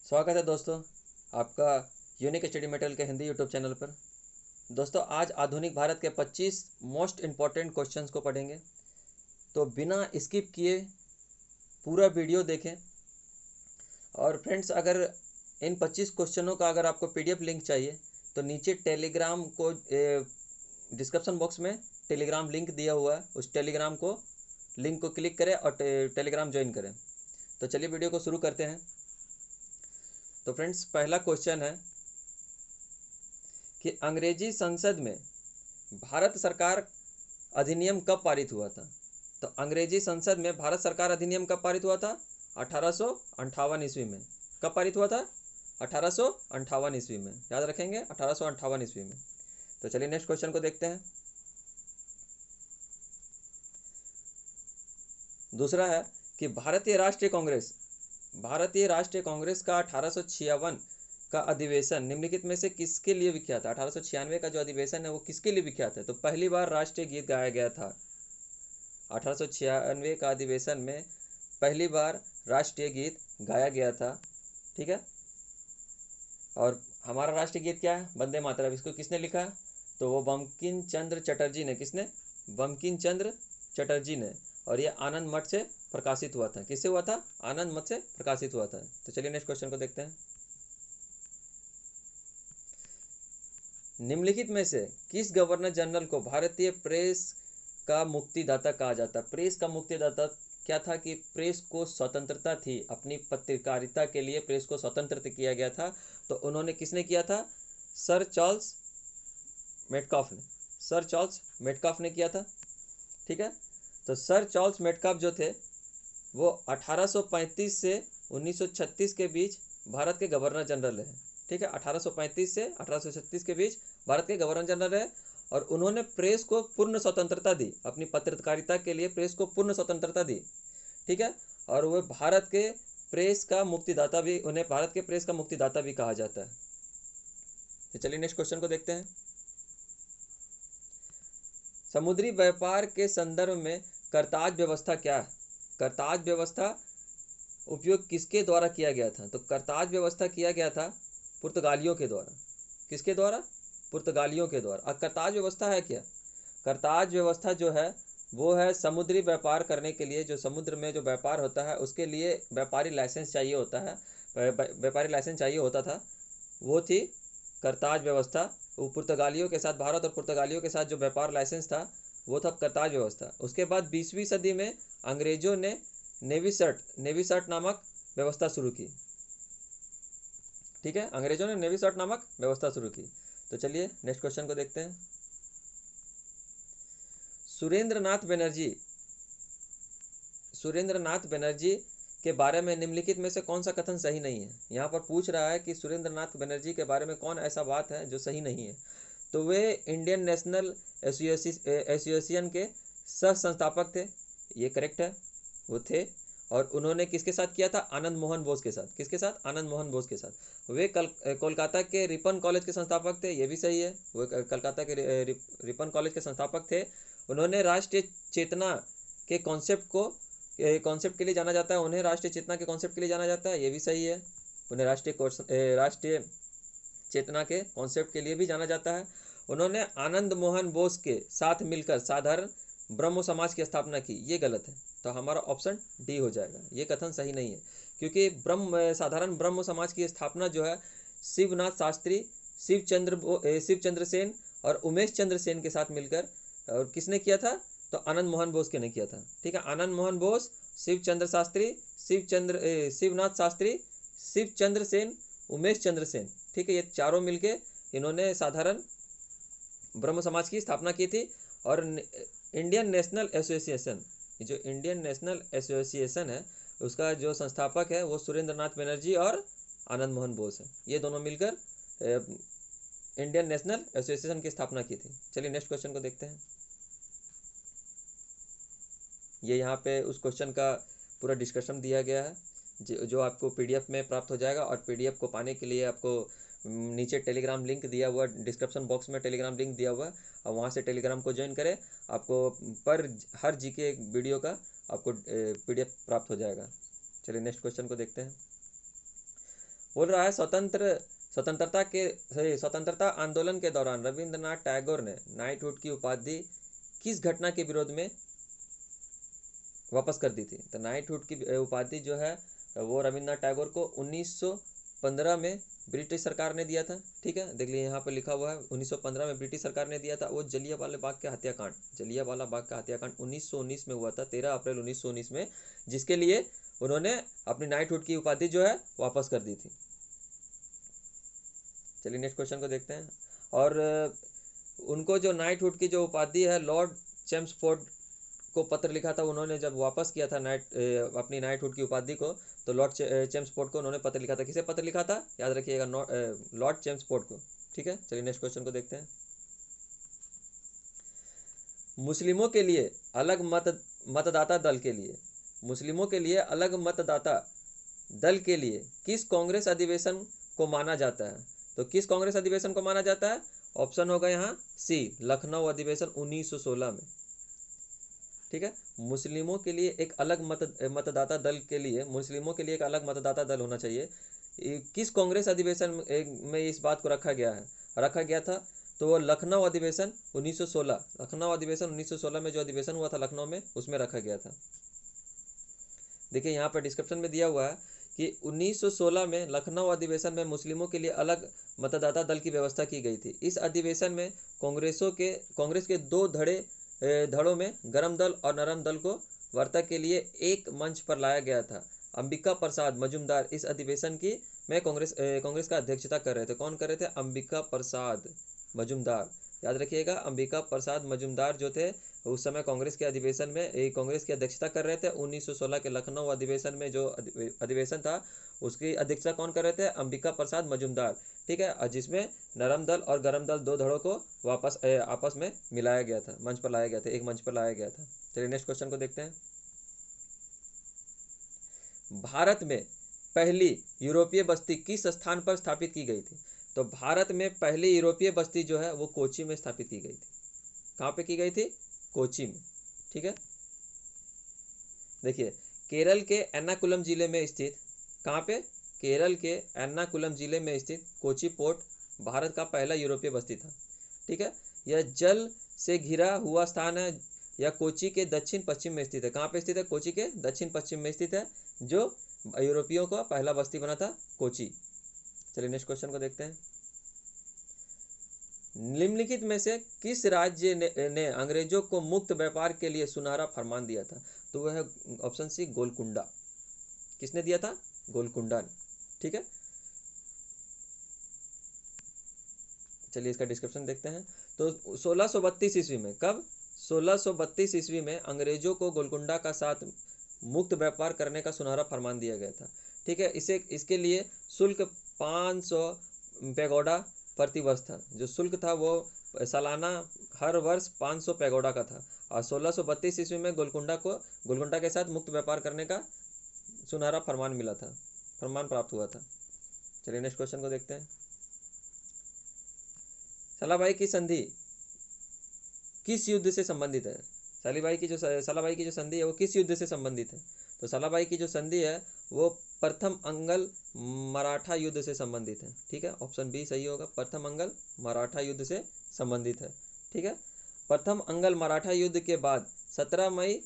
स्वागत है दोस्तों आपका यूनिक स्टडी मटेरियल के हिंदी यूट्यूब चैनल पर। दोस्तों आज आधुनिक भारत के 25 मोस्ट इम्पॉर्टेंट क्वेश्चंस को पढ़ेंगे, तो बिना स्किप किए पूरा वीडियो देखें। और फ्रेंड्स, अगर इन 25 क्वेश्चनों का अगर आपको पीडीएफ लिंक चाहिए तो नीचे टेलीग्राम को डिस्क्रिप्शन बॉक्स में टेलीग्राम लिंक दिया हुआ है, उस टेलीग्राम को लिंक को क्लिक करें और टेलीग्राम ज्वाइन करें। तो चलिए वीडियो को शुरू करते हैं। तो फ्रेंड्स, पहला क्वेश्चन है कि अंग्रेजी संसद में भारत सरकार अधिनियम कब पारित हुआ था। तो अंग्रेजी संसद में भारत सरकार अधिनियम कब पारित हुआ था? 1858 ईस्वी में। कब पारित हुआ था? 1858 ईस्वी में। याद रखेंगे, 1858 ईस्वी में। तो चलिए नेक्स्ट क्वेश्चन को देखते हैं। दूसरा है कि भारतीय राष्ट्रीय कांग्रेस का 1856 का अधिवेशन निम्नलिखित में से किसके लिए विख्यात है? 1896 का जो अधिवेशन है वो किसके लिए विख्यात है? तो पहली बार राष्ट्रीय गीत गाया गया था। 1896 का अधिवेशन में पहली बार राष्ट्रीय गीत गाया गया था। ठीक है, और हमारा राष्ट्रीय गीत क्या है? वंदे मातरम। इसको किसने लिखा? तो वो बंकिम चंद्र चटर्जी ने। किसने? बंकिम चंद्र चटर्जी ने। और ये आनंद मठ से प्रकाशित हुआ था। किससे हुआ था? आनंद मठ से प्रकाशित हुआ था। तो चलिए नेक्स्ट क्वेश्चन को देखते हैं। निम्नलिखित में से किस गवर्नर जनरल को भारतीय प्रेस का मुक्तिदाता कहा जाता है? प्रेस का मुक्तिदाता क्या था कि प्रेस को स्वतंत्रता थी, अपनी पत्रकारिता के लिए प्रेस को स्वतंत्र किया गया था। तो उन्होंने किसने किया था? सर चार्ल्स मेटकाफ ने। सर चार्ल्स मेटकाफ ने किया था। ठीक है, तो सर चार्ल्स मेटकाफ जो थे वो 1835 से 1936 के बीच भारत के गवर्नर जनरल रहे। ठीक है, 1835 से 1836 के बीच भारत के गवर्नर जनरल रहे और उन्होंने प्रेस को पूर्ण स्वतंत्रता दी, अपनी पत्रकारिता के लिए प्रेस को पूर्ण स्वतंत्रता दी। ठीक है, और वह भारत के प्रेस का मुक्तिदाता भी, उन्हें भारत के प्रेस का मुक्तिदाता भी कहा जाता है। तो चलिए नेक्स्ट क्वेश्चन को देखते हैं। समुद्री व्यापार के संदर्भ में करताज व्यवस्था क्या है? करताज व्यवस्था उपयोग किसके द्वारा किया गया था? तो करताज व्यवस्था किया गया था पुर्तगालियों के द्वारा। किसके द्वारा? पुर्तगालियों के द्वारा। अब करताज व्यवस्था है क्या? करताज व्यवस्था जो है वो है समुद्री व्यापार करने के लिए, जो समुद्र में जो व्यापार होता है उसके लिए व्यापारी लाइसेंस चाहिए होता है, व्यापारी लाइसेंस चाहिए होता था, वो थी करताज व्यवस्था। वो पुर्तगालियों के साथ, भारत और पुर्तगालियों के साथ जो व्यापार लाइसेंस था वो था करताज व्यवस्था। उसके बाद 20वीं सदी में अंग्रेजों ने नेवी सर्ट नामक व्यवस्था शुरू की। ठीक है, अंग्रेजों ने नेवी सर्ट नामक व्यवस्था शुरू की। तो चलिए नेक्स्ट क्वेश्चन को देखते हैं। सुरेंद्र नाथ बनर्जी के बारे में निम्नलिखित में से कौन सा कथन सही नहीं है? यहाँ पर पूछ रहा है कि सुरेंद्र नाथ बनर्जी के बारे में कौन ऐसा बात है जो सही नहीं है। तो वे इंडियन नेशनल एसोसिएशन के सह संस्थापक थे। ये करेक्ट है, वो थे। और उन्होंने किसके साथ किया था? आनंद मोहन बोस के साथ। किसके साथ? आनंद मोहन बोस के साथ। वे कोलकाता के रिपन कॉलेज के संस्थापक थे। ये भी सही है, वो कोलकाता के रिपन कॉलेज के संस्थापक थे। उन्होंने राष्ट्रीय चेतना के कॉन्सेप्ट के लिए जाना जाता है। उन्हें राष्ट्रीय चेतना के कॉन्सेप्ट के लिए जाना जाता है। ये भी सही है, उन्हें राष्ट्रीय चेतना के कॉन्सेप्ट के लिए भी जाना जाता है। उन्होंने आनंद मोहन बोस के साथ मिलकर साधारण ब्रह्म समाज की स्थापना की। ये गलत है, तो हमारा ऑप्शन डी हो जाएगा। ये कथन सही नहीं है, क्योंकि साधारण ब्रह्म समाज की स्थापना जो है शिवनाथ शास्त्री, शिवचंद्र सेन और उमेश चंद्र सेन के साथ मिलकर, और किसने किया था? तो आनंद मोहन बोस के ने किया था। ठीक है, आनंद मोहन बोस, शिवनाथ शास्त्री, शिवचंद्र सेन, उमेश चंद्र सेन। ठीक है, ये चारों मिलके इन्होंने साधारण ब्रह्म समाज की स्थापना की थी। और इंडियन नेशनल एसोसिएशन, जो इंडियन नेशनल एसोसिएशन है उसका जो संस्थापक है वो सुरेंद्र नाथ बनर्जी और आनंद मोहन बोस है। ये दोनों मिलकर इंडियन नेशनल एसोसिएशन की स्थापना की थी। चलिए नेक्स्ट क्वेश्चन को देखते हैं। ये यहाँ पे उस क्वेश्चन का पूरा डिस्कशन दिया गया है जो आपको पीडीएफ में प्राप्त हो जाएगा। और पीडीएफ को पाने के लिए आपको नीचे टेलीग्राम लिंक दिया हुआ, डिस्क्रिप्शन बॉक्स में टेलीग्राम लिंक दिया हुआ है, और वहाँ से टेलीग्राम को ज्वाइन करें। आपको पर हर जीके वीडियो का आपको पीडीएफ प्राप्त हो जाएगा। चलिए नेक्स्ट क्वेश्चन को देखते हैं। बोल रहा है स्वतंत्रता आंदोलन के दौरान रविंद्रनाथ टैगोर ने नाइटहुड की उपाधि किस घटना के विरोध में वापस कर दी थी? तो नाइटहुड की उपाधि जो है वो रविंद्रनाथ टैगोर को 1915 में ब्रिटिश सरकार ने दिया था। ठीक है, देख लीजिए यहाँ पर लिखा हुआ है 1915 में ब्रिटिश सरकार ने दिया था। वो जलियांवाला बाग का हत्याकांड 1919 में हुआ था, 13 अप्रैल 1919 में, जिसके लिए उन्होंने अपनी नाइटहुड की उपाधि जो है वापस कर दी थी। चलिए नेक्स्ट क्वेश्चन को देखते हैं। और उनको जो नाइटहुड की जो उपाधि है, लॉर्ड चेम्सफोर्ड को पत्र लिखा था उन्होंने, जब वापस किया था अपनी नाइटहुड की उपाधि को, तो लॉर्ड चेम्सफोर्ड को उन्होंने पत्र लिखा था। किसे पत्र लिखा था? याद रखिएगा, लॉर्ड चेम्सफोर्ड को। ठीक है, चलिए नेक्स्ट क्वेश्चन को देखते हैं। मुस्लिमों के लिए अलग मतदाता दल के लिए मुस्लिमों के लिए अलग मतदाता दल के लिए किस कांग्रेस अधिवेशन को माना जाता है? तो किस कांग्रेस अधिवेशन को माना जाता है? ऑप्शन होगा यहाँ सी, लखनऊ अधिवेशन 1916 में। ठीक है, मुस्लिमों के लिए एक अलग मतदाता दल के लिए मुस्लिमों के लिए एक अलग मतदाता दल होना चाहिए। किस कांग्रेस अधिवेशन में इस बात को रखा गया था? तो वो लखनऊ अधिवेशन 1916, लखनऊ अधिवेशन 1916 में जो अधिवेशन हुआ था लखनऊ में, उसमें रखा गया था। देखिए यहाँ पर डिस्क्रिप्शन में दिया हुआ है कि 1916 में लखनऊ अधिवेशन में मुस्लिमों के लिए अलग मतदाता दल की व्यवस्था की गई थी। इस अधिवेशन में कांग्रेस के दो धड़ों में गरम दल और नरम दल को वार्ता के लिए एक मंच पर लाया गया था। अंबिका प्रसाद मजूमदार इस अधिवेशन की में कांग्रेस का अध्यक्षता कर रहे थे। कौन कर रहे थे? अंबिका प्रसाद मजूमदार। याद रखिएगा, अंबिका प्रसाद मजूमदार जो थे उस समय कांग्रेस के अधिवेशन में कांग्रेस की अध्यक्षता कर रहे थे। 1916 के लखनऊ अधिवेशन में जो अधिवेशन था उसकी अध्यक्षता कौन कर रहे थे? अंबिका प्रसाद मजूमदार। ठीक है, और जिसमें नरम दल और गरम दल दो धड़ों को वापस आपस में मिलाया गया था, मंच पर लाया गया था, एक मंच पर लाया गया था। चलिए नेक्स्ट क्वेश्चन को देखते हैं। भारत में पहली यूरोपीय बस्ती किस स्थान पर स्थापित की गई थी? तो भारत में पहली यूरोपीय बस्ती जो है वो कोची में स्थापित की गई थी। कहाँ पे की गई थी? कोची में। ठीक है, देखिए केरल के एर्नाकुलम जिले में स्थित, कहाँ पे? केरल के एर्नाकुलम जिले में स्थित कोची पोर्ट भारत का पहला यूरोपीय बस्ती था। ठीक है, यह जल से घिरा हुआ स्थान है। यह कोची के दक्षिण पश्चिम में स्थित है। कहाँ पे स्थित है? कोची के दक्षिण पश्चिम में स्थित है, जो यूरोपियों का पहला बस्ती बना था, कोची। चलिए नेक्स्ट क्वेश्चन को देखते हैं। निम्नलिखित में से किस राज्य ने अंग्रेजों को मुक्त व्यापार के लिए सुनहरा फरमान दिया था? तो वह है ऑप्शन सी, गोलकुंडा। किसने दिया था? गोलकुंडा ने। ठीक है, चलिए इसका डिस्क्रिप्शन देखते हैं। तो 1632 ईस्वी में, कब? 1632 ईस्वी में अंग्रेजों को गोलकुंडा का साथ मुक्त व्यापार करने का सुनहरा फरमान दिया गया था। ठीक है, इसके लिए शुल्क 500 पैगोडा प्रति वर्ष था। जो शुल्क था वो सालाना हर वर्ष 500 पैगोडा का था। और 1632 ईस्वी में गोलकुंडा के साथ मुक्त व्यापार करने का सुनहरा फरमान प्राप्त हुआ था। चलिए नेक्स्ट क्वेश्चन को देखते हैं। सलाबाई की संधि किस युद्ध से संबंधित है? सलाबाई की जो संधि है वो किस युद्ध से संबंधित है? तो सलाबाई की जो संधि है वो प्रथम अंगल मराठा युद्ध से संबंधित है। ठीक है, ऑप्शन बी सही होगा, प्रथम अंगल मराठा युद्ध से संबंधित है। ठीक है, प्रथम अंगल मराठा युद्ध के बाद 17 मई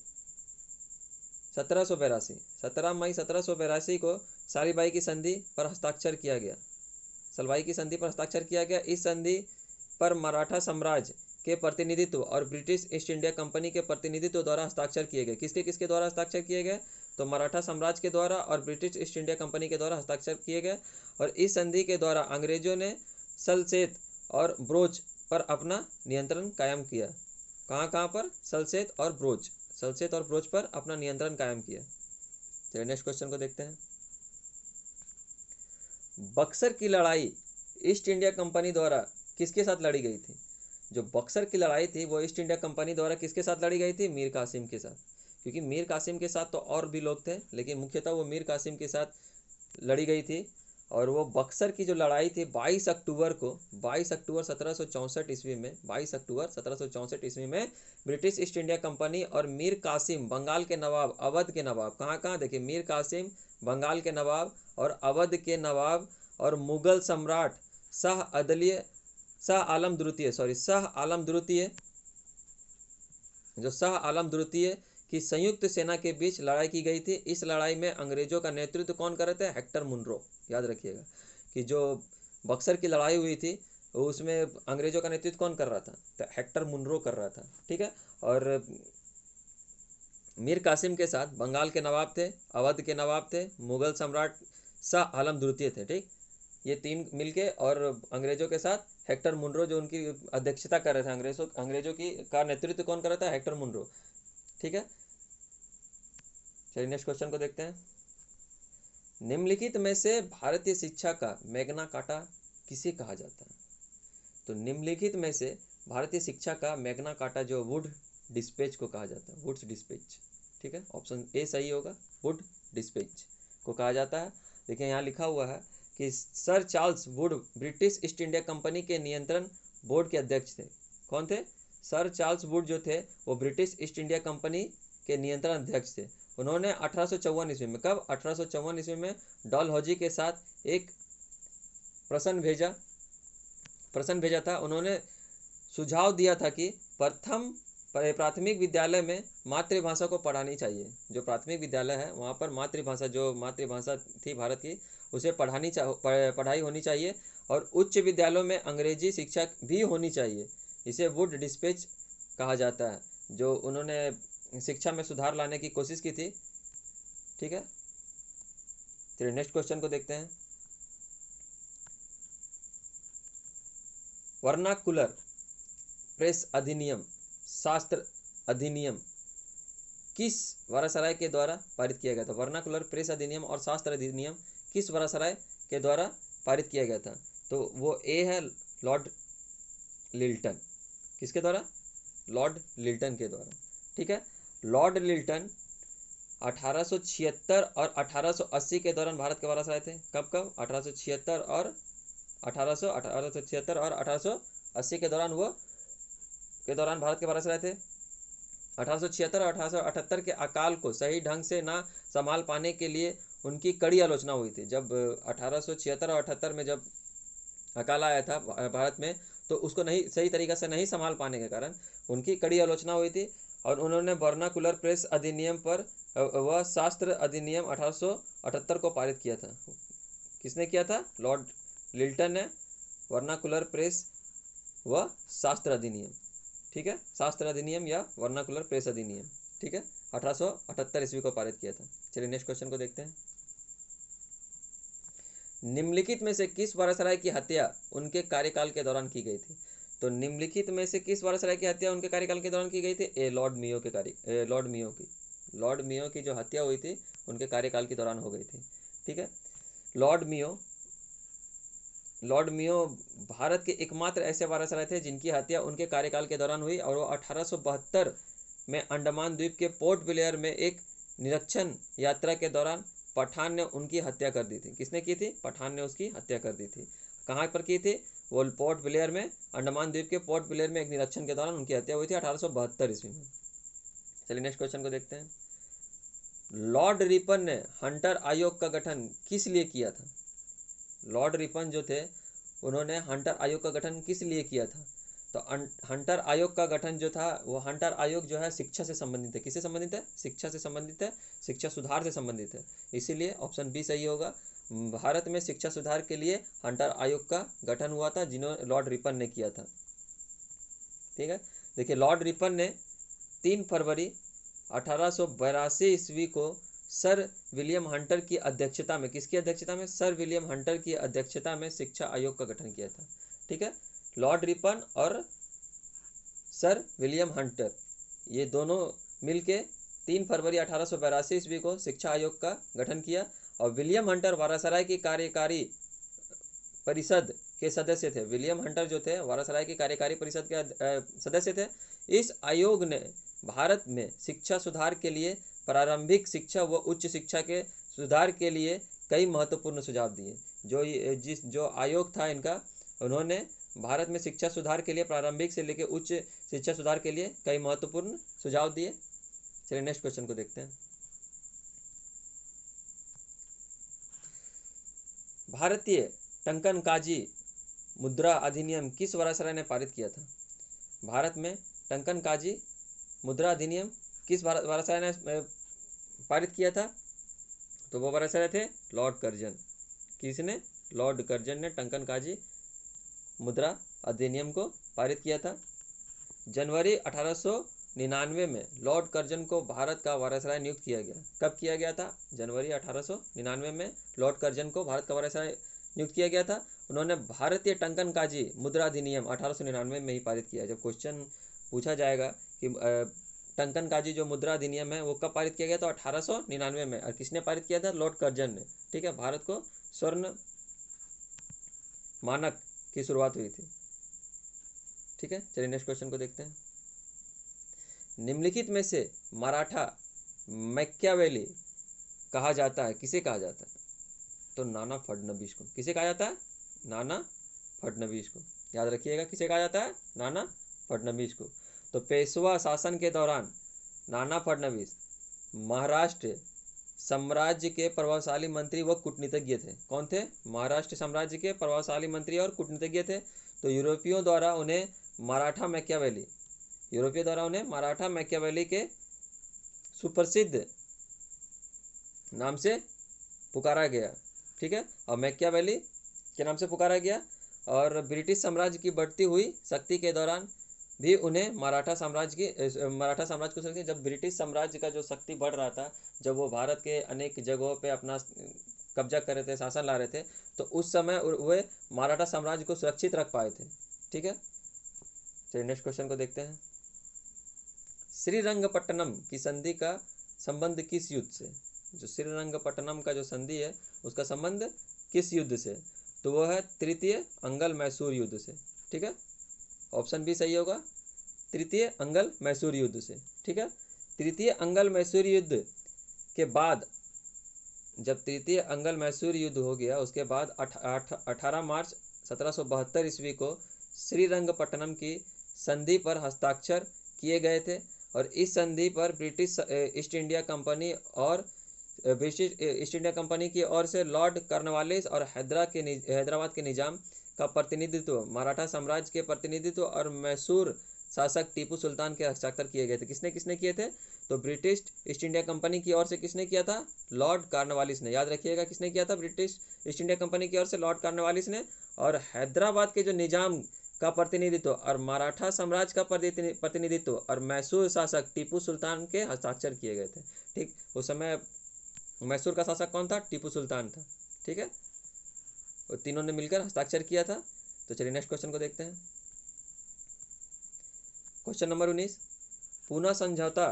1782 को सलाबाई की संधि पर हस्ताक्षर किया गया। सलाबाई की संधि पर हस्ताक्षर किया गया। इस संधि पर मराठा साम्राज्य के प्रतिनिधित्व और ब्रिटिश ईस्ट इंडिया कंपनी के प्रतिनिधित्व द्वारा हस्ताक्षर किए गए। किसके द्वारा हस्ताक्षर किए गए? तो मराठा साम्राज्य के द्वारा और ब्रिटिश ईस्ट इंडिया कंपनी के द्वारा हस्ताक्षर किए गए। और इस संधि के द्वारा अंग्रेजों ने सलसेत और ब्रोच पर अपना नियंत्रण कायम किया। कहाँ पर? सलसेत और ब्रोच पर अपना नियंत्रण कायम किया। चलिए नेक्स्ट क्वेश्चन को देखते हैं। बक्सर की लड़ाई ईस्ट इंडिया कंपनी द्वारा किसके साथ लड़ी गई थी? जो बक्सर की लड़ाई थी वो ईस्ट इंडिया कंपनी द्वारा किसके साथ लड़ी गई थी? मीर कासिम के साथ। क्योंकि मीर कासिम के साथ तो और भी लोग थे, लेकिन मुख्यतः वो मीर कासिम के साथ लड़ी गई थी। और वो बक्सर की जो लड़ाई थी 22 अक्टूबर 1764 ईस्वी में, 22 अक्टूबर 1764 ईस्वी में ब्रिटिश ईस्ट इंडिया कंपनी और मीर कासिम बंगाल के नवाब, अवध के नवाब, कहाँ कहाँ देखिए, मीर कासिम बंगाल के नवाब और अवध के नवाब और मुगल सम्राट शाह आलम द्वितीय जो शाह आलम द्वितीय की संयुक्त सेना के बीच लड़ाई की गई थी। इस लड़ाई में अंग्रेजों का नेतृत्व कौन कर रहे थे? Hector Munro. याद रखिएगा कि जो बक्सर की लड़ाई हुई थी उसमें अंग्रेजों का नेतृत्व कौन कर रहा था? तो हेक्टर मुनरो कर रहा था, ठीक है। और मीर कासिम के साथ बंगाल के नवाब थे, अवध के नवाब थे, मुगल सम्राट शाह आलम द्वितीय थे, ठीक। ये तीन मिलके और अंग्रेजों के साथ हेक्टर मुनरो जो उनकी अध्यक्षता कर रहे थे, अंग्रेजों की का नेतृत्व कौन कर रहा था? हेक्टर मुनरो, ठीक है। चलिए नेक्स्ट क्वेश्चन को देखते हैं। निम्नलिखित में से भारतीय शिक्षा का मैग्ना कार्टा किसे कहा जाता है? तो निम्नलिखित में से भारतीय शिक्षा का मैग्ना कार्टा जो वुड डिस्पैच को कहा जाता है, वुड्स डिस्पैच, ठीक है। ऑप्शन ए सही होगा, वुड डिस्पैच को कहा जाता है। देखिए यहाँ लिखा हुआ है कि sir Charles Wood British east India company के नियंत्रण बोर्ड के अध्यक्ष थे। कौन थे? सर चार्ल्स वुड जो थे वो ब्रिटिश ईस्ट इंडिया कंपनी के नियंत्रण अध्यक्ष थे। उन्होंने 1854 ईस्वी में, कब? 1854 ईस्वी में डलहौजी के साथ एक प्रश्न भेजा था। उन्होंने सुझाव दिया था कि प्राथमिक विद्यालय में मातृभाषा को पढ़ानी चाहिए। जो प्राथमिक विद्यालय है वहाँ पर मातृभाषा थी भारत की, उसे पढ़ाई होनी चाहिए और उच्च विद्यालयों में अंग्रेजी शिक्षा भी होनी चाहिए। इसे वुड डिस्पैच कहा जाता है, जो उन्होंने शिक्षा में सुधार लाने की कोशिश की थी, ठीक है। चलिए नेक्स्ट क्वेश्चन को देखते हैं। वर्नाकुलर प्रेस अधिनियम, शास्त्र अधिनियम किस वारासराय के द्वारा पारित किया गया था? वर्नाकुलर प्रेस अधिनियम और शास्त्र अधिनियम किस वारासराय के द्वारा पारित किया गया था? तो वो ए है लॉर्ड लिल्टन। किसके द्वारा? लॉर्ड लिल्टन के द्वारा, ठीक है। लॉर्ड लिल्टन 1876 और 1880 के दौरान भारत के वारासराय थे। कब कब? 1876 और 1880 के दौरान भारत के वारासराय थे। 1876 और 1878 के अकाल को सही ढंग से ना संभाल पाने के लिए उनकी कड़ी आलोचना हुई थी। जब 1876 और 78 में जब अकाल आया था भारत में, तो उसको सही तरीक़ा से नहीं संभाल पाने के कारण उनकी कड़ी आलोचना हुई थी और उन्होंने वर्नाकुलर प्रेस अधिनियम पर वह शास्त्र अधिनियम 1878 को पारित किया था। किसने किया था? लॉर्ड लिल्टन ने वर्नाकुलर प्रेस व शास्त्र अधिनियम, ठीक है। शास्त्र अधिनियम या वर्नाकुलर प्रेस अधिनियम, ठीक है, 1878 ईस्वी को पारित किया था। चलिए नेक्स्ट क्वेश्चन को देखते हैं। निम्नलिखित में से किस वारासराय की हत्या उनके कार्यकाल के दौरान की गई थी? तो निम्नलिखित में से किस वारासराय की हत्या उनके कार्यकाल के दौरान की गई थी? ए लॉर्ड मियो की जो हत्या हुई थी उनके कार्यकाल के दौरान हो गई थी, ठीक है। लॉर्ड मियो भारत के एकमात्र ऐसे वारासराय थे जिनकी हत्या उनके कार्यकाल के दौरान हुई और वो 1872 में अंडमान द्वीप के पोर्ट ब्लेयर में एक निरीक्षण यात्रा के दौरान पठान ने उनकी हत्या कर दी थी। किसने की थी? पठान ने उसकी हत्या कर दी थी। कहाँ पर की थी? वो पोर्ट ब्लेयर में, अंडमान द्वीप के पोर्ट ब्लेयर में एक निरीक्षण के दौरान उनकी हत्या हुई थी 1872 ईस्वी में। चलिए नेक्स्ट क्वेश्चन को देखते हैं। लॉर्ड रिपन ने हंटर आयोग का गठन किस लिए किया था? लॉर्ड रिपन जो थे उन्होंने हंटर आयोग का गठन किस लिए किया था? तो हंटर आयोग का गठन जो था, वो हंटर आयोग जो है शिक्षा से संबंधित है। किससे संबंधित है? शिक्षा से संबंधित है, शिक्षा सुधार से संबंधित है। इसीलिए ऑप्शन बी सही होगा। भारत में शिक्षा सुधार के लिए हंटर आयोग का गठन हुआ था, जिन्होंने लॉर्ड रिपन ने किया था, ठीक है। देखिए लॉर्ड रिपन ने 3 फरवरी 1882 ईस्वी को सर विलियम हंटर की अध्यक्षता में, किसकी अध्यक्षता में? सर विलियम हंटर की अध्यक्षता में शिक्षा आयोग का गठन किया था, ठीक है। लॉर्ड रिपन और सर विलियम हंटर ये दोनों मिलके 3 फरवरी 1882 ईस्वी को शिक्षा आयोग का गठन किया और विलियम हंटर वारासराय की कार्यकारी परिषद के सदस्य थे। विलियम हंटर जो थे वारासराय की कार्यकारी परिषद के सदस्य थे। इस आयोग ने भारत में शिक्षा सुधार के लिए प्रारंभिक शिक्षा व उच्च शिक्षा के सुधार के लिए कई महत्वपूर्ण सुझाव दिए। जो आयोग था इनका, उन्होंने भारत में शिक्षा सुधार के लिए प्रारंभिक से लेकर उच्च शिक्षा सुधार के लिए कई महत्वपूर्ण सुझाव दिए। चलिए नेक्स्ट क्वेश्चन को देखते हैं। भारतीय टंकन काजी मुद्रा अधिनियम किस वायसराय ने पारित किया था? भारत में टंकन काजी मुद्रा अधिनियम किस वायसराय ने पारित किया था? तो वो वायसराय थे लॉर्ड कर्जन। किसने? लॉर्ड कर्जन ने टंकन काजी मुद्रा अधिनियम को पारित किया था। जनवरी 1899 में लॉर्ड कर्जन को भारत का वायसराय नियुक्त किया गया। कब किया गया था? जनवरी 1899 में लॉर्ड कर्जन को भारत का वायसराय नियुक्त किया गया था। उन्होंने भारतीय टंकन काजी मुद्रा अधिनियम 1899 में ही पारित किया। जब क्वेश्चन पूछा जाएगा कि टंकन काजी जो मुद्रा अधिनियम है वो कब पारित किया गया, तो 1899 में। और किसने पारित किया था? लॉर्ड कर्जन ने। ठीक है, भारत को स्वर्ण मानक की शुरुआत हुई थी। ठीक है, चलिए नेक्स्ट क्वेश्चन को देखते हैं। निम्नलिखित में से मराठा मैकियावेली कहा जाता है, किसे कहा जाता है? तो नाना फडणवीस को। किसे कहा जाता है? नाना फडणवीस को। याद रखिएगा, किसे कहा जाता है? नाना फडणवीस को। तो पेशवा शासन के दौरान नाना फडणवीस महाराष्ट्र साम्राज्य के प्रभावशाली मंत्री व कूटनीतिज्ञ थे। कौन थे? महाराष्ट्र साम्राज्य के प्रभावशाली मंत्री और कूटनीतिज्ञ थे। तो यूरोपियों द्वारा उन्हें मराठा मैकियावेली के सुप्रसिद्ध नाम से पुकारा गया। ठीक है, और मैकियावेली के नाम से पुकारा गया। और ब्रिटिश साम्राज्य की बढ़ती हुई शक्ति के दौरान भी उन्हें मराठा साम्राज्य को सकती, जब ब्रिटिश साम्राज्य का जो शक्ति बढ़ रहा था, जब वो भारत के अनेक जगहों पे अपना कब्जा कर रहे थे, शासन ला रहे थे, तो उस समय वे मराठा साम्राज्य को सुरक्षित रख पाए थे। ठीक है, चलिए नेक्स्ट क्वेश्चन को देखते हैं। श्रीरंगपट्टनम की संधि का संबंध किस युद्ध से? जो श्रीरंगपट्टनम का जो संधि है उसका संबंध किस युद्ध से? तो वह है तृतीय अंगल मैसूर युद्ध से। ठीक है, ऑप्शन बी सही होगा, तृतीय अंगल मैसूर युद्ध से। ठीक है, तृतीय अंगल मैसूर युद्ध के बाद, जब तृतीय अंगल मैसूर युद्ध हो गया, उसके बाद 18 मार्च 1772 ईस्वी को श्रीरंगपट्टनम की संधि पर हस्ताक्षर किए गए थे। और इस संधि पर ब्रिटिश ईस्ट इंडिया कंपनी की ओर से लॉर्ड कॉर्नवालिस और हैदराबाद के निजाम का प्रतिनिधित्व, मराठा साम्राज्य के प्रतिनिधित्व और मैसूर शासक टीपू सुल्तान के हस्ताक्षर किए गए थे। किसने किसने किए थे? तो ब्रिटिश ईस्ट इंडिया कंपनी की ओर से किसने किया था? लॉर्ड कॉर्नवालिस ने। याद रखिएगा, किसने किया था? ब्रिटिश ईस्ट इंडिया कंपनी की ओर से लॉर्ड कॉर्नवालिस ने। और हैदराबाद के जो निजाम का प्रतिनिधित्व और मराठा साम्राज्य का प्रतिनिधित्व और मैसूर शासक टीपू सुल्तान के हस्ताक्षर किए गए थे। ठीक, उस समय मैसूर का शासक कौन था? टीपू सुल्तान था। ठीक है, वो तीनों ने मिलकर हस्ताक्षर किया था। तो चलिए नेक्स्ट क्वेश्चन को देखते हैं। क्वेश्चन नंबर 19, पूना समझौता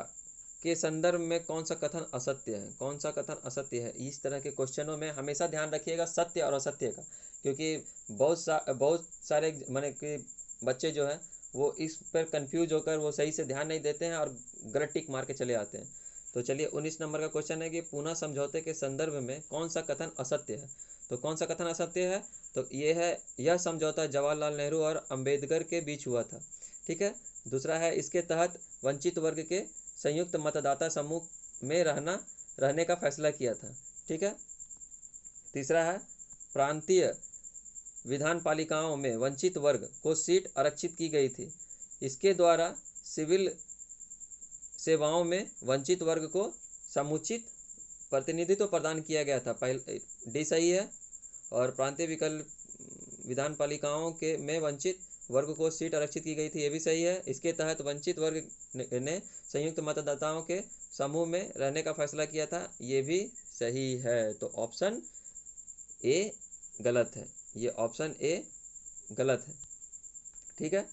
के संदर्भ में कौन सा कथन असत्य है? कौन सा कथन असत्य है? इस तरह के क्वेश्चनों में हमेशा ध्यान रखिएगा सत्य और असत्य का, क्योंकि बहुत सारे माने कि बच्चे जो है वो इस पर कंफ्यूज होकर वो सही से ध्यान नहीं देते हैं और गलत टिक मार के चले आते हैं। तो चलिए 19 नंबर का क्वेश्चन है कि पूना समझौते के संदर्भ में कौन सा कथन असत्य है? तो कौन सा कथन असत्य है? तो ये है, यह समझौता जवाहरलाल नेहरू और अंबेडकर के बीच हुआ था। ठीक है, दूसरा है, इसके तहत वंचित वर्ग के संयुक्त मतदाता समूह में रहने का फैसला किया था। ठीक है, तीसरा है, प्रांतीय विधान पालिकाओं में वंचित वर्ग को सीट आरक्षित की गई थी। इसके द्वारा सिविल सेवाओं में वंचित वर्ग को समुचित प्रतिनिधित्व प्रदान किया गया था। पहले डी सही है। और प्रांतीय विधान पालिकाओं के में वंचित वर्ग को सीट आरक्षित की गई थी, ये भी सही है। इसके तहत वंचित वर्ग ने संयुक्त मतदाताओं के समूह में रहने का फैसला किया था, ये भी सही है। तो ऑप्शन ए गलत है, ये ऑप्शन ए गलत है। ठीक है,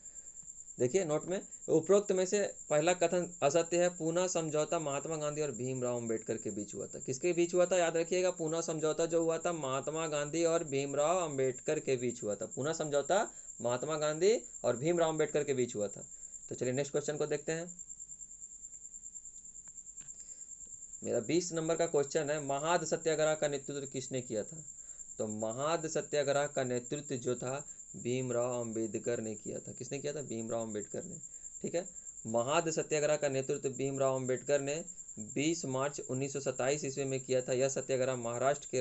देखिए नोट में, उपरोक्त में से पहला कथन असत्य है। पूना समझौता महात्मा गांधी और भीमराव अंबेडकर के बीच हुआ था। किसके बीच हुआ था? याद रखिएगा, पूना समझौता जो हुआ था महात्मा गांधी और भीमराव अंबेडकर के बीच हुआ था। पूना समझौता महात्मा गांधी और भीमराव अंबेडकर के बीच हुआ था। तो चलिए नेक्स्ट क्वेश्चन को देखते हैं। मेरा 20 नंबर का क्वेश्चन है, महाद सत्याग्रह का नेतृत्व किसने किया था? तो महाद सत्याग्रह का नेतृत्व जो था भीमराव अंबेडकर ने किया था। किसने किया था? भीमराव अंबेडकर ने। ठीक है, महाद सत्याग्रह का नेतृत्व भीमराव अंबेडकर ने 20 मार्च 1927 ईस्वी में किया था। यह सत्याग्रह महाराष्ट्र के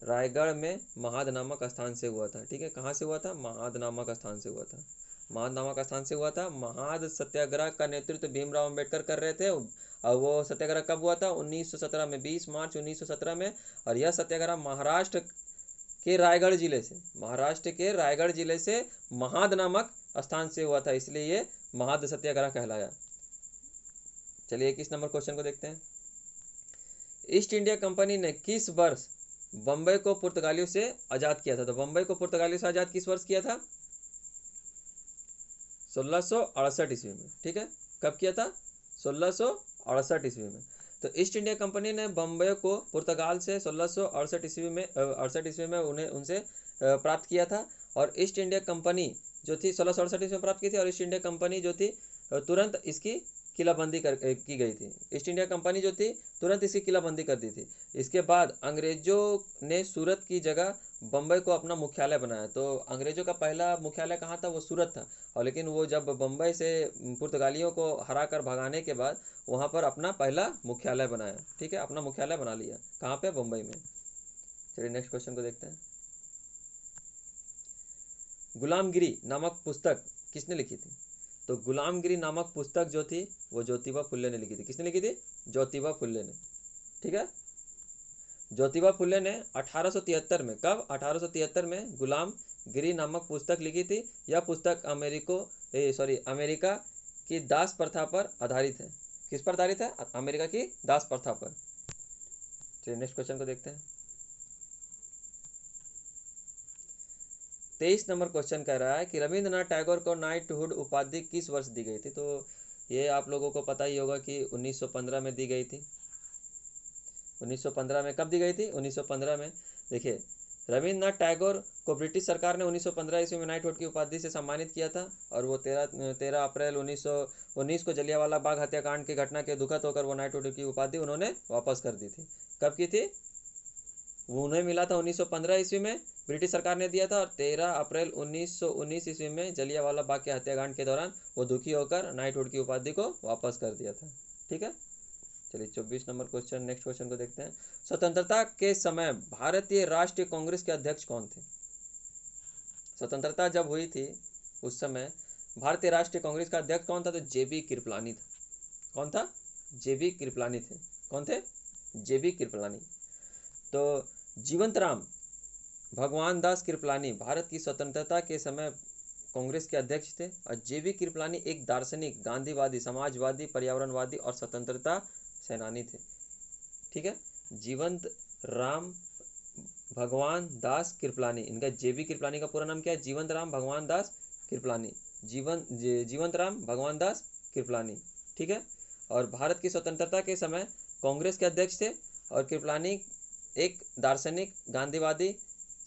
रायगढ़ में महाद नामक स्थान से हुआ था। ठीक है, कहाँ से हुआ था? महाद नामक स्थान से हुआ था। महाद नामक स्थान से हुआ था। महाद सत्याग्रह का नेतृत्व भीमराव अंबेडकर कर रहे थे। और वो सत्याग्रह कब हुआ था? 1917 में, 20 मार्च 1917 में। और यह सत्याग्रह महाराष्ट्र के रायगढ़ जिले से महाद नामक स्थान से हुआ था, इसलिए ये महाद सत्याग्रह कहलाया। चलिए 21 नंबर क्वेश्चन को देखते हैं। ईस्ट इंडिया कंपनी ने किस वर्ष बंबई को पुर्तगालियों से आजाद किया था? तो बंबई को पुर्तगालियों से आजाद किस वर्ष किया था? 1668 ईस्वी में। ठीक है, कब किया था? 1668 ईस्वी में। तो ईस्ट इंडिया कंपनी ने बंबई को पुर्तगाल से 1668 ईस्वी में उनसे प्राप्त किया था। और ईस्ट इंडिया कंपनी जो थी 1668 ईस्वी में प्राप्त की थी। और ईस्ट इंडिया कंपनी जो थी तुरंत इसकी किलाबंदी की गई थी। ईस्ट इंडिया कंपनी जो थी तुरंत इसकी किलाबंदी कर दी थी। इसके बाद अंग्रेजों ने सूरत की जगह बम्बई को अपना मुख्यालय बनाया। तो अंग्रेजों का पहला मुख्यालय कहाँ था? वो सूरत था। और लेकिन वो जब बम्बई से पुर्तगालियों को हरा कर भगाने के बाद वहाँ पर अपना पहला मुख्यालय बनाया। ठीक है, अपना मुख्यालय बना लिया। कहाँ पे? बम्बई में। चलिए नेक्स्ट क्वेश्चन को देखते हैं। गुलामगिरी नामक पुस्तक किसने लिखी थी? तो गुलामगिरी नामक पुस्तक जो थी वो ज्योतिबा फुल्ले ने लिखी थी। किसने लिखी थी? ज्योतिबा फुल्ले ने। ठीक है, ज्योतिबा फुल्ले ने 1873 में, कब? 1873 में गुलामगिरी नामक पुस्तक लिखी थी। यह पुस्तक अमेरिका की दास प्रथा पर आधारित है। किस पर आधारित है? अमेरिका की दास प्रथा पर। चलिए नेक्स्ट क्वेश्चन को देखते हैं। 23 नंबर क्वेश्चन कह रहा है कि रविंद्रनाथ टैगोर को नाइटहुड उपाधि किस वर्ष दी गई थी? तो ये आप लोगों को पता ही होगा कि 1915 में दी गई थी। 1915 में कब दी गई थी? 1915 में। देखिए, रविंद्रनाथ टैगोर को ब्रिटिश सरकार ने 1915 ईस्वी में नाइटहुड की उपाधि से सम्मानित किया था। और वो 13 अप्रैल 1919 को जलियांवाला बाग हत्याकांड की घटना के दुखद होकर वो नाइटहुड की उपाधि उन्होंने वापस कर दी थी। कब की थी? वो उन्हें मिला था 1915 ईस्वी में, ब्रिटिश सरकार ने दिया था। और 13 अप्रैल 1919 ईस्वी में जलियांवाला बाग के हत्याकांड के दौरान वो दुखी होकर नाइटहुड की उपाधि को वापस कर दिया था। ठीक है, चलिए 24 नंबर क्वेश्चन, नेक्स्ट क्वेश्चन को देखते हैं। स्वतंत्रता के समय भारतीय राष्ट्रीय कांग्रेस के अध्यक्ष कौन थे? स्वतंत्रता जब हुई थी उस समय भारतीय राष्ट्रीय कांग्रेस का अध्यक्ष कौन था? तो जेबी कृपलानी था। कौन था? जेबी कृपलानी थे। कौन थे? जेबी कृपलानी। तो जीवंत राम भगवान दास कृपलानी भारत की स्वतंत्रता के समय कांग्रेस के अध्यक्ष थे। और जेबी कृपलानी एक दार्शनिक, गांधीवादी, समाजवादी, पर्यावरणवादी और स्वतंत्रता सेनानी थे। ठीक है, जीवंत राम भगवान दास कृपलानी, इनका जेबी कृपलानी का पूरा नाम क्या है? जीवंत राम भगवान दास कृपलानी। जीवंत राम भगवान दास कृपलानी। ठीक है, और भारत की स्वतंत्रता के समय कांग्रेस के अध्यक्ष थे। और कृपलानी एक दार्शनिक, गांधीवादी,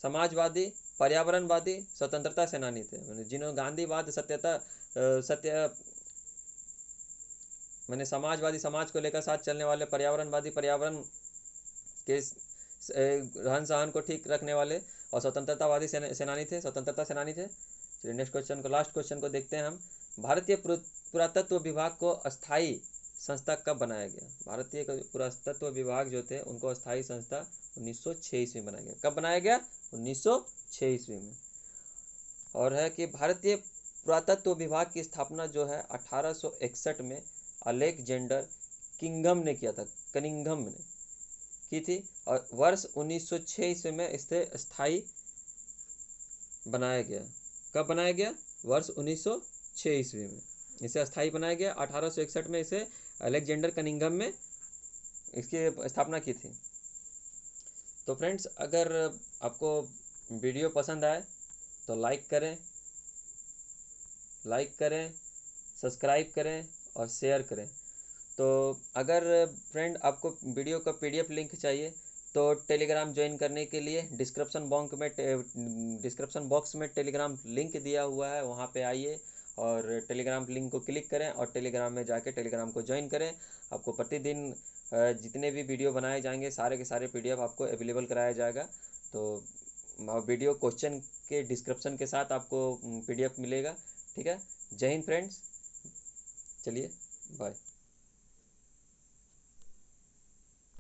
समाजवादी, पर्यावरणवादी, स्वतंत्रता सेनानी थे। जिन्होंने गांधीवाद, मैंने समाजवादी, समाज को लेकर साथ चलने वाले, पर्यावरणवादी, पर्यावरण के रहन सहन को ठीक रखने वाले, और स्वतंत्रतावादी सेनानी थे, स्वतंत्रता सेनानी थे। चलिए नेक्स्ट क्वेश्चन को, लास्ट क्वेश्चन को देखते हैं हम। भारतीय पुरातत्व विभाग को अस्थायी संस्था कब बनाया गया? भारतीय पुरातत्व विभाग जो थे उनको अस्थायी संस्था 1906 ईस्वी में बनाया गया। कब बनाया गया? 1906 ईस्वी में। और है कि भारतीय पुरातत्व विभाग की स्थापना जो है 1861 में अलेक्जेंडर कनिंघम ने की थी। और वर्ष 1906 ईस्वी में इसे स्थायी बनाया गया। कब बनाया गया? वर्ष 1906 ईस्वी में इसे अस्थायी बनाया गया। 1861 में इसे अलेक्जेंडर कनिंघम में इसकी स्थापना की थी। तो फ्रेंड्स, अगर आपको वीडियो पसंद आए तो लाइक करें, सब्सक्राइब करें और शेयर करें। तो अगर फ्रेंड आपको वीडियो का PDF लिंक चाहिए तो टेलीग्राम ज्वाइन करने के लिए डिस्क्रिप्शन बॉक्स में टेलीग्राम लिंक दिया हुआ है, वहाँ पे आइए और टेलीग्राम लिंक को क्लिक करें और टेलीग्राम में जाके टेलीग्राम को ज्वाइन करें। आपको प्रतिदिन जितने भी वीडियो बनाए जाएंगे सारे के सारे पीडीएफ आपको अवेलेबल कराया जाएगा। तो वीडियो क्वेश्चन के डिस्क्रिप्शन के साथ आपको पीडीएफ मिलेगा। ठीक है, जय हिंद फ्रेंड्स, चलिए बाय।